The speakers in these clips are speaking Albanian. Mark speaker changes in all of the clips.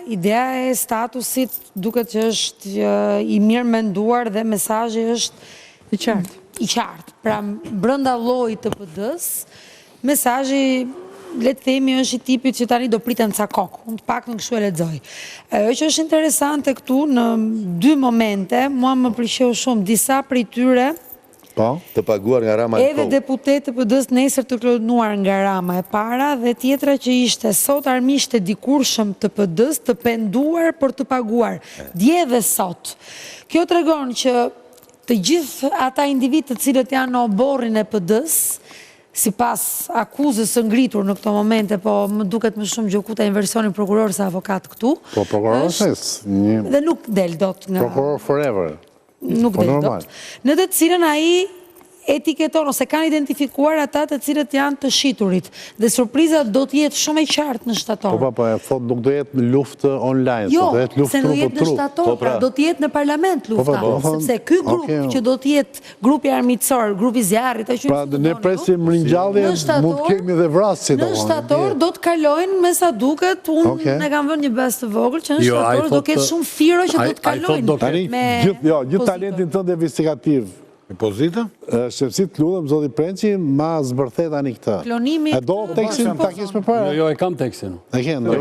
Speaker 1: idea e statusit duket që është i mirë menduar dhe mesazhi është i qartë. Pra, brenda llojit të PD-s, mesazhi, le të themi, është i tipit që tani do priten ca kokë. Unë të paktën kështu e lexoj. Ajo që është interesante këtu në dy momente, mua më pëlqeu shumë disa prej tyre.
Speaker 2: Të paguar nga Rama e
Speaker 1: Edhe deputet të PD-s nesër të klonuar nga Rama e para dhe tjetra që ishte sot armiqtë e dikurshëm të PD-s të penduar për të paguar. Dje dhe sot. Kjo tregon që të gjithë ata individ të cilët janë në oborrin e PD-s, sipas akuzës së ngritur në këto momente, po më duket më shumë Gjokuta në versionin prokuror se avokat këtu.
Speaker 3: Po prokuror
Speaker 1: dhe nuk del dot nga
Speaker 3: prokuror forever.
Speaker 1: Nuk del dot. Në të cilën ai etiketon ose kanë identifikuar ata të cilët janë të shiturit. Dhe surpriza do të jetë shumë e qartë në shtator.
Speaker 3: Po, e thot nuk do jetë në luftë online,
Speaker 1: jo,
Speaker 3: do jetë luftë
Speaker 1: se nuk jetë në shtator, pra do të jetë në parlament lufta, sepse ky grup që do të jetë grupi armiqësor, grupi zjarrit,
Speaker 3: pra ne presim ringjallje, mund të kemi dhe vrasje.
Speaker 1: Në shtator do të kalojnë me sa duket, unë ne kam vënë një bes të vogël që në shtator do ketë shumë firo që do të kalojnë.
Speaker 3: Gjithë talentin tënd investigativ.
Speaker 2: Pozita?
Speaker 3: Shqepësit, lutem, zoti Prenqi, ma zbërthet ani këtë.
Speaker 1: Klonimi...
Speaker 3: E do tekstin, ta kesh me para?
Speaker 4: Jo, e kam tekstin.
Speaker 3: E kenë,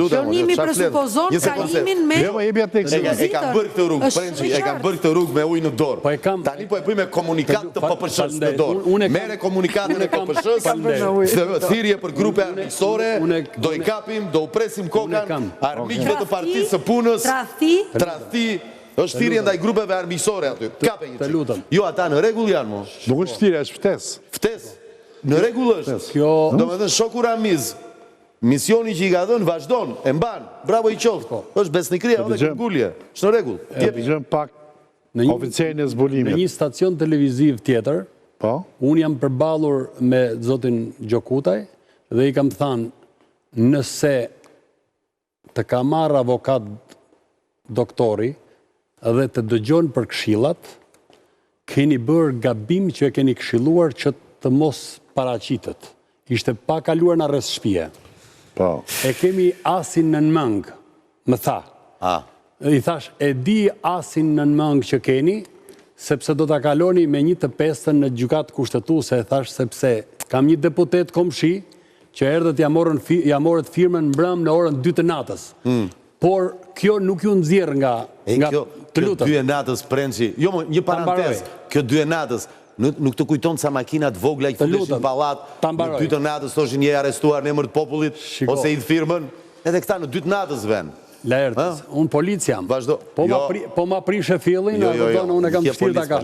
Speaker 1: Klonimi presupozon kalimin me...
Speaker 3: Jo, e bja tekstin.
Speaker 2: E kam bërë këtë rrugë, Prenqi, e kam bërë këtë rrugë me ujë në dorë. Tani po e bëj me komunikat të PPSH-s në dorë. Mere komunikatën e PPSH-s, thirrje për grupe armiqësore, do i kapim, do u presim kokan, armiqve të partisë së punës, tradhti, është thirrje ndaj grupeve armiqësore aty. Kape një çik. Jo, ata në rregull janë, mo.
Speaker 3: Nuk është thirrje, është ftesë.
Speaker 2: Ftesë. Në rregull është. Domethënë shoku Ramiz, misioni që i ka dhënë vazhdon, e mban. Bravo i qoftë. Është besnikëria edhe këngulje. Është në rregull.
Speaker 3: Dëgjojmë pak oficerin e zbulimit.
Speaker 4: Në një stacion televiziv tjetër, unë jam përballur me zotin Gjokutaj dhe i kam thënë, nëse të ka marrë avokat doktori dhe të dëgjon për këshillat, keni bërë gabim që e keni këshilluar që të mos paraqitet. Ishte pa kaluar në rreth shtëpie. E kemi asin në nëmëng, më tha. I thash, e di asin në nëmëng që keni, sepse do të kaloni me 1/5 në gjykatë kushtetuese, e thash, sepse kam një deputet komshi që erdhët ja morët firmën mbrëm në orën 2 të natës. Por kjo nuk ju nxjerr nga të lutem.
Speaker 2: 2 e natës, Prenqi, jo, një parantez, kjo 2 e natës, nuk të kujton sa makinat vogla i fundeshin palat, në 2 të natës thoshin je arrestuar në emër të popullit, ose i firmën, edhe këta në 2 të natës ven.
Speaker 4: Laertës, unë polic jam.
Speaker 2: Vazhdo.
Speaker 4: Po ma prishe fillin, unë e kam shtirë të ka.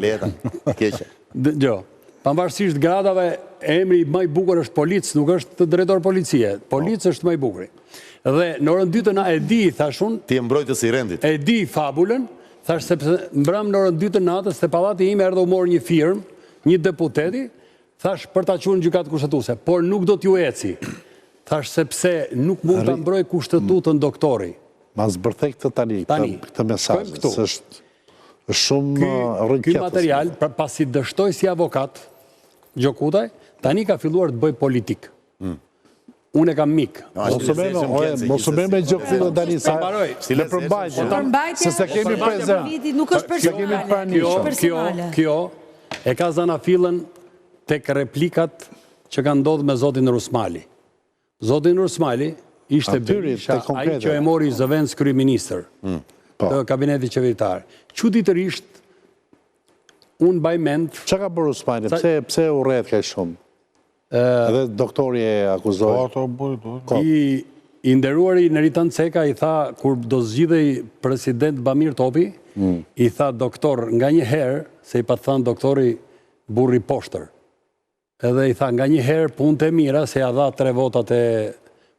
Speaker 4: Jo, pavarësisht gradave, emri më i bukur është polic, nuk është drejtor policie. Polic është më i bukuri. Dhe në orën 2 të natës, e di, thashun...
Speaker 2: Ti e mbrojtës i rendit.
Speaker 4: E di fabulën, thash sepse mbram në orën 2 të natës, se pallati im erdhe u morë një firmë, një deputeti, thash për ta qunë gjykatë kushtetuese, por nuk do t'ju eci. Thash sepse nuk mund të mbroj kushtetutën doktori.
Speaker 3: Ma zbërthej këtë tani, këtë mesazh, është shumë rënqetës.
Speaker 4: Ky material, pasi dështoj si avokat, Gjokutaj, tani ka filluar të bëj politikë. Unë e kam mikë.
Speaker 3: Mos u me Gjokutaj tani, le përmbajtje, se se kemi prezent.
Speaker 1: Nuk është personale.
Speaker 4: Kjo e ka zana fillën tek replikat që ka ndodhë me Zotin Rusmali. Zotin Rusmali ishte Berisha, ai që e mori zëvendës kryeministër të kabinetit qeveritar. Çuditërisht, unë baj mend...
Speaker 3: Që ka bërë Rusmali? Pse u rreth ka shumë? Edhe doktori e akuzoi.
Speaker 4: I nderuari Neritan Ceka i tha, kur do zgjidhej president Bamir Topi, i tha doktor, nga një herë, se i pa thënë doktori burri poshtër. Edhe i tha, nga një herë punët e mira, se ja dha 3 votat e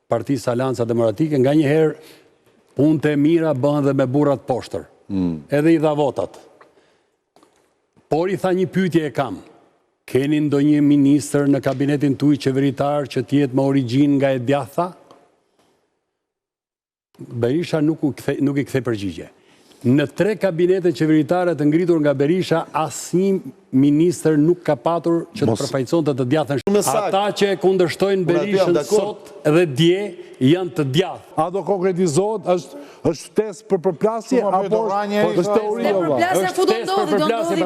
Speaker 4: Partisë Alanca Demokratike, nga një herë punët e mira bëhen dhe me burrat poshtër. Edhe i dha votat. Por i tha, një pyetje e kam. Keni ndonjë ministër në kabinetin tuaj qeveritar që tjetë me origjinë nga e djatha? Berisha nuk i kthe përgjigje. Në 3 kabinete qeveritare të ngritur nga Berisha, asnjë ministër nuk ka patur që të përfaqësonte të djathtën. Ata që e kundërshtojnë Berishën sot dhe dje janë të djathtë.
Speaker 3: A do konkretizohet, është ftesë për përplasje apo është teori?
Speaker 1: Përplasja ku do ndodhi